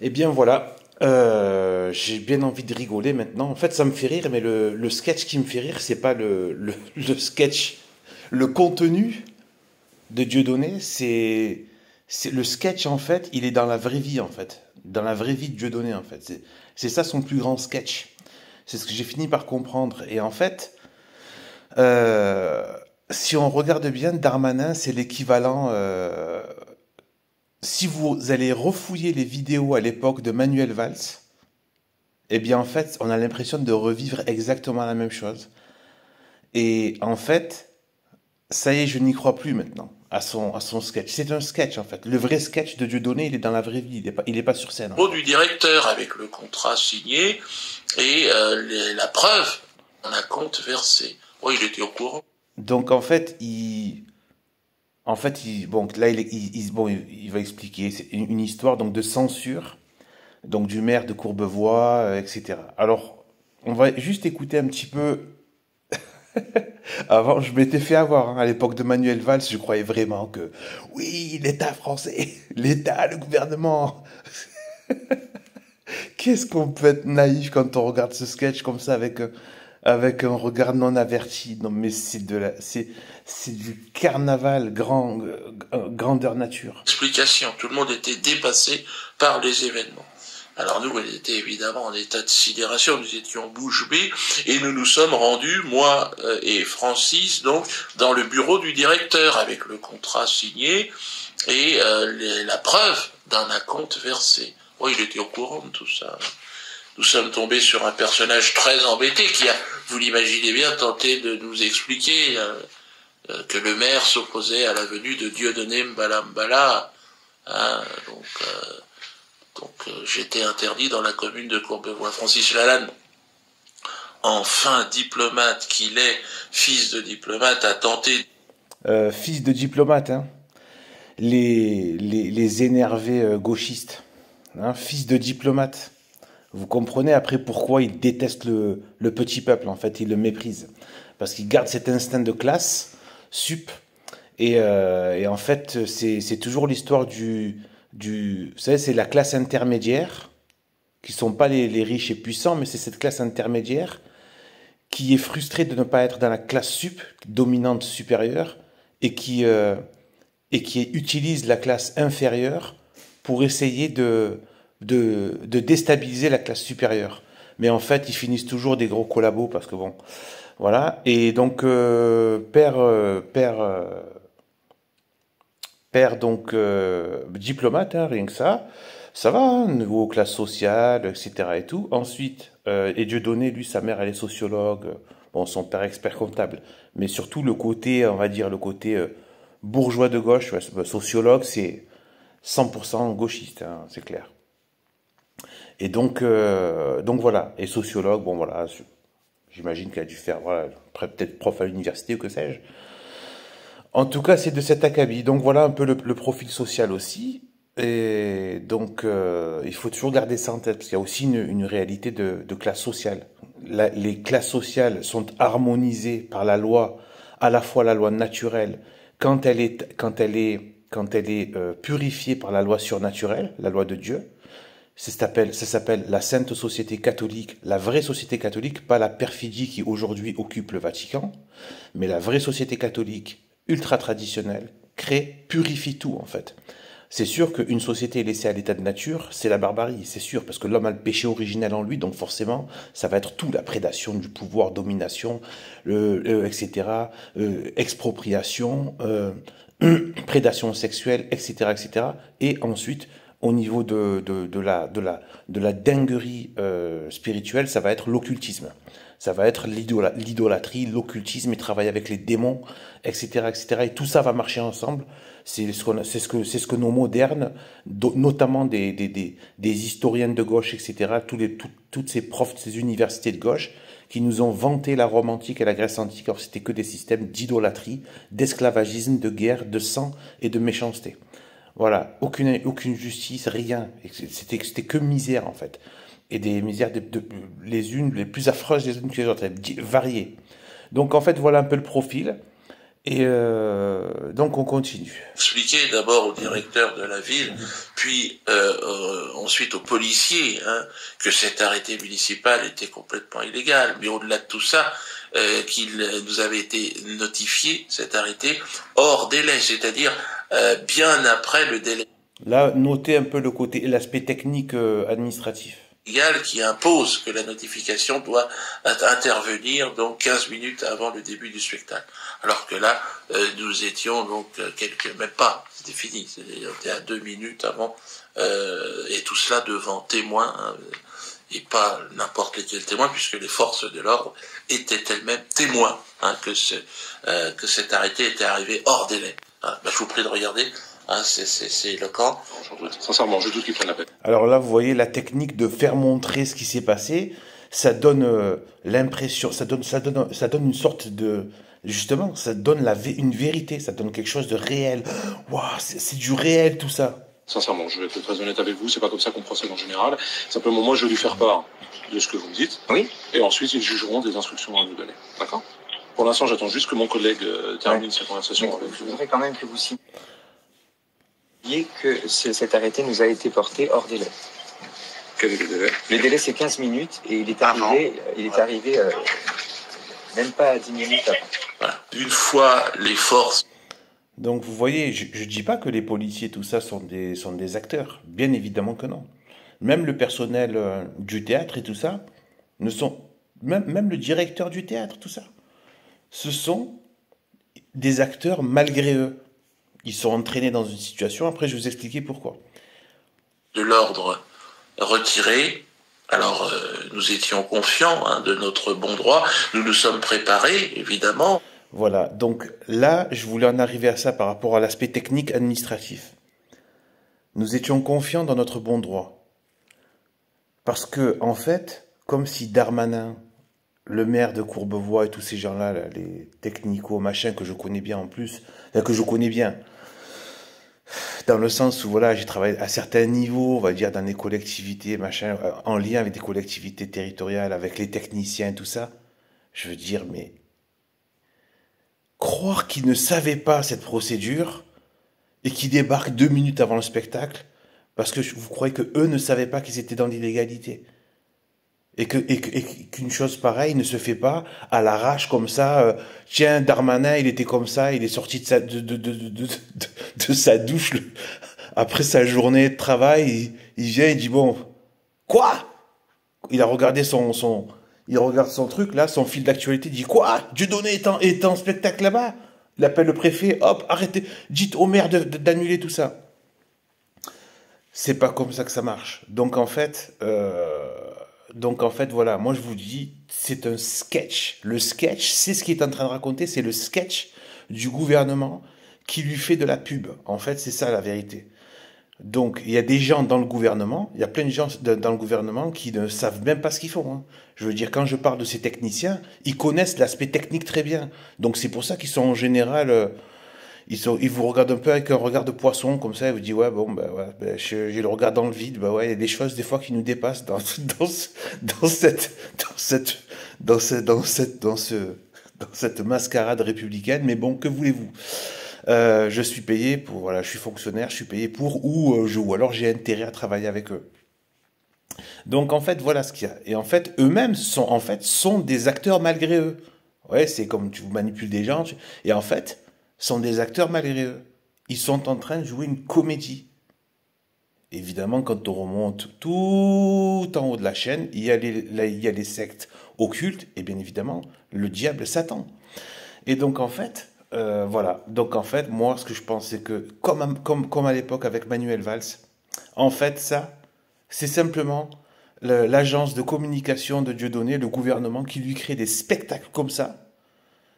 Eh bien voilà, j'ai bien envie de rigoler maintenant. En fait, ça me fait rire, mais le sketch qui me fait rire, c'est pas le sketch, le contenu de Dieudonné, c'est le sketch en fait, il est dans la vraie vie en fait, dans la vraie vie de Dieudonné en fait. C'est ça son plus grand sketch. C'est ce que j'ai fini par comprendre. Et en fait, euh, si on regarde bien, Darmanin, c'est l'équivalent. Si vous allez refouiller les vidéos à l'époque de Manuel Valls, eh bien, en fait, on a l'impression de revivre exactement la même chose. Et en fait, ça y est, je n'y crois plus maintenant à son sketch. C'est un sketch, en fait. Le vrai sketch de Dieudonné, il est dans la vraie vie. Il est pas sur scène, en Bureau fait. du directeur avec le contrat signé et la preuve d'un acompte versé. Oui, il était au courant. Donc, en fait, bon, là, bon, il va expliquer. C'est une histoire, donc, de censure, donc, du maire de Courbevoie, etc. Alors, on va juste écouter un petit peu. Avant, je m'étais fait avoir, hein. À l'époque de Manuel Valls, je croyais vraiment que, oui, l'État français, l'État, le gouvernement. Qu'est-ce qu'on peut être naïf quand on regarde ce sketch comme ça avec un regard non averti. Non, mais c'est du carnaval grandeur nature. Explication, tout le monde était dépassé par les événements. Alors nous, on était évidemment en état de sidération, nous étions bouche bée, et nous nous sommes rendus, moi et Francis, donc, dans le bureau du directeur, avec le contrat signé, et la preuve d'un acompte versé. Oui, il était au courant de tout ça. Nous sommes tombés sur un personnage très embêté qui a, vous l'imaginez bien, tenté de nous expliquer que le maire s'opposait à la venue de Dieudonné Mbala Mbala. Hein, j'étais interdit dans la commune de Courbevoie. Francis Lalanne, enfin diplomate qu'il est, fils de diplomate, a tenté. Fils de diplomate, hein. Les énervés gauchistes, hein, fils de diplomate. Vous comprenez après pourquoi il déteste le petit peuple, en fait, il le méprise. Parce qu'il garde cet instinct de classe, sup, et en fait, c'est toujours l'histoire vous savez, c'est la classe intermédiaire, qui sont pas les riches et puissants, mais c'est cette classe intermédiaire qui est frustrée de ne pas être dans la classe sup, dominante supérieure, et qui utilise la classe inférieure pour essayer de déstabiliser la classe supérieure. Mais en fait, ils finissent toujours des gros collabos parce que bon, voilà. Et donc, père donc diplomate, hein, rien que ça va, hein, niveau classe sociale, etc. et tout. Ensuite, et Dieudonné, lui, sa mère, elle est sociologue. Bon, son père expert comptable. Mais surtout le côté, on va dire, le côté bourgeois de gauche, ouais, sociologue, c'est 100% gauchiste, hein, c'est clair. Et donc voilà. Et sociologue, bon voilà, j'imagine qu'elle a dû faire, voilà, peut-être prof à l'université ou que sais-je. En tout cas, c'est de cet acabit. Donc voilà un peu le profil social aussi. Et donc, il faut toujours garder ça en tête, parce qu'il y a aussi une réalité de classe sociale. Les classes sociales sont harmonisées par la loi, à la fois la loi naturelle, quand elle est purifiée par la loi surnaturelle, la loi de Dieu. Ça s'appelle la Sainte Société catholique, la vraie société catholique, pas la perfidie qui aujourd'hui occupe le Vatican, mais la vraie société catholique ultra traditionnelle crée, purifie tout en fait. C'est sûr qu'une société laissée à l'état de nature, c'est la barbarie, c'est sûr, parce que l'homme a le péché originel en lui, donc forcément, ça va être tout, la prédation du pouvoir, domination, etc., expropriation, prédation sexuelle, etc., etc. Et ensuite, au niveau de la dinguerie spirituelle, ça va être l'occultisme. Ça va être l'idolâtrie, l'occultisme et travailler avec les démons, etc., etc. Et tout ça va marcher ensemble. C'est ce que nos modernes, notamment des historiens de gauche, etc., toutes ces profs de ces universités de gauche, qui nous ont vanté la Rome antique et la Grèce antique, alors c'était que des systèmes d'idolâtrie, d'esclavagisme, de guerre, de sang et de méchanceté. Voilà, aucune justice, rien. C'était que misère en fait. Et des misères les unes les plus affreuses les unes que les autres, variées. Donc en fait, voilà un peu le profil. Et donc on continue. Expliquer d'abord au directeur de la ville, puis ensuite aux policiers, hein, que cet arrêté municipal était complètement illégal. Mais au-delà de tout ça, qu'il nous avait été notifié, cet arrêté, hors délai, c'est-à-dire bien après le délai Là, notez un peu le côté, l'aspect technique administratif. légal qui impose que la notification doit intervenir donc 15 minutes avant le début du spectacle. Alors que là, nous étions donc même pas, c'était fini, on était à 2 minutes avant, et tout cela devant témoins, hein, et pas n'importe lesquels témoins, puisque les forces de l'ordre étaient elles-mêmes témoins, hein, que cet arrêté était arrivé hors délai. Hein. Je vous prie de regarder. Hein, c'est éloquent. Sincèrement, je doute qu'ils prennent la peine. Alors là, vous voyez la technique de faire montrer ce qui s'est passé. Ça donne l'impression, ça donne une sorte de, justement, ça donne une vérité, ça donne quelque chose de réel. Waouh, c'est du réel tout ça. Sincèrement, je vais être très honnête avec vous, c'est pas comme ça qu'on procède en général. Simplement, moi, je vais lui faire part de ce que vous me dites. Oui. Et ensuite, ils jugeront des instructions à nous donner. D'accord? Pour l'instant, j'attends juste que mon collègue termine sa conversation avec Je vous. voudrais quand même que vous signiez que cet arrêté nous a été porté hors délai. Quel est le délai? Le délai, c'est 15 minutes et il est arrivé même pas à 10 minutes avant. Voilà. Une fois les forces. Donc vous voyez, je ne dis pas que les policiers, tout ça, sont des acteurs. Bien évidemment que non. Même le personnel du théâtre et tout ça, ne sont même le directeur du théâtre, tout ça, ce sont des acteurs malgré eux. Ils sont entraînés dans une situation, après je vais vous expliquer pourquoi. De l'ordre retiré, alors nous étions confiants, hein, de notre bon droit, nous nous sommes préparés, évidemment. Voilà, donc là, je voulais en arriver à ça par rapport à l'aspect technique administratif. Nous étions confiants dans notre bon droit. Parce que, en fait, comme si Darmanin, le maire de Courbevoie et tous ces gens-là, là, les technicos, machin, que je connais bien en plus, que je connais bien, dans le sens où, voilà, j'ai travaillé à certains niveaux, on va dire, dans les collectivités, machin, en lien avec des collectivités territoriales, avec les techniciens et tout ça, je veux dire, mais croire qu'ils ne savaient pas cette procédure et qu'ils débarquent 2 minutes avant le spectacle parce que vous croyez que eux ne savaient pas qu'ils étaient dans l'illégalité et qu'une chose pareille ne se fait pas à l'arrache comme ça. Tiens, Darmanin, il était comme ça, il est sorti de sa douche après sa journée de travail, il vient, il dit bon, quoi? Il a regardé il regarde son truc, là, son fil d'actualité, il dit quoi? Dieudonné est en spectacle là-bas? Il appelle le préfet, hop, arrêtez, dites au maire d'annuler tout ça. C'est pas comme ça que ça marche. Donc en fait, voilà, moi je vous dis, c'est un sketch. Le sketch, c'est ce qu'il est en train de raconter, c'est le sketch du gouvernement qui lui fait de la pub. En fait, c'est ça la vérité. Donc, il y a des gens dans le gouvernement, il y a plein de gens dans le gouvernement qui ne savent même pas ce qu'ils font. Hein. Je veux dire, quand je parle de ces techniciens, ils connaissent l'aspect technique très bien. Donc, c'est pour ça qu'ils sont en général, ils vous regardent un peu avec un regard de poisson, comme ça, ils vous disent, ouais, bon, j'ai le regard dans le vide, ouais, il y a des choses, des fois, qui nous dépassent dans cette mascarade républicaine, mais bon, que voulez-vous? Je suis payé pour, voilà, je suis fonctionnaire, je suis payé pour, ou alors j'ai intérêt à travailler avec eux. Donc en fait, voilà ce qu'il y a. Et en fait, eux-mêmes sont des acteurs malgré eux. Ouais, c'est comme tu manipules des gens, et en fait, sont des acteurs malgré eux. Ils sont en train de jouer une comédie. Évidemment, quand on remonte tout en haut de la chaîne, il y a les sectes occultes, et bien évidemment, le diable Satan. Et donc en fait, voilà. Donc en fait, moi, ce que je pense, c'est que comme à l'époque avec Manuel Valls, en fait, ça, c'est simplement l'agence de communication de Dieudonné, le gouvernement, qui lui crée des spectacles comme ça.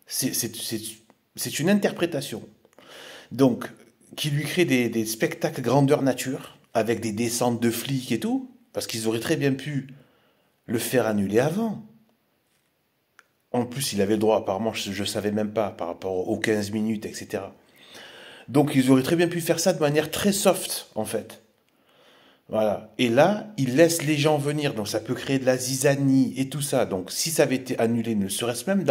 C'est une interprétation. Donc, qui lui crée des spectacles grandeur nature, avec des descentes de flics et tout, parce qu'ils auraient très bien pu le faire annuler avant. En plus, il avait le droit, apparemment, je ne savais même pas, par rapport aux 15 minutes, etc. Donc, ils auraient très bien pu faire ça de manière très soft, en fait. Voilà. Et là, ils laissent les gens venir, donc ça peut créer de la zizanie et tout ça. Donc, si ça avait été annulé, ne serait-ce même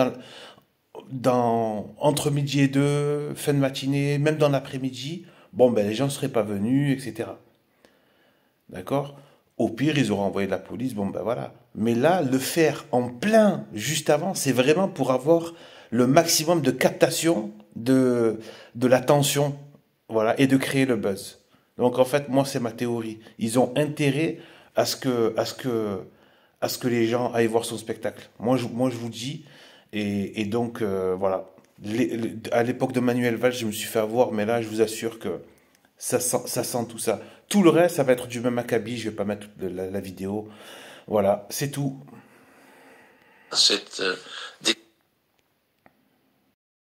entre midi et deux, fin de matinée, même dans l'après-midi, bon, ben, les gens ne seraient pas venus, etc. D'accord? Au pire, ils auraient envoyé de la police, bon, ben voilà. Mais là, le faire en plein, juste avant, c'est vraiment pour avoir le maximum de captation de l'attention, voilà, et de créer le buzz. Donc, en fait, moi, c'est ma théorie. Ils ont intérêt à ce que les gens aillent voir son spectacle. Moi, je vous dis, et donc, voilà. À l'époque de Manuel Valls, je me suis fait avoir, mais là, je vous assure que ça sent tout ça. Tout le reste, ça va être du même acabit. Je vais pas mettre la vidéo. Voilà, c'est tout. Cette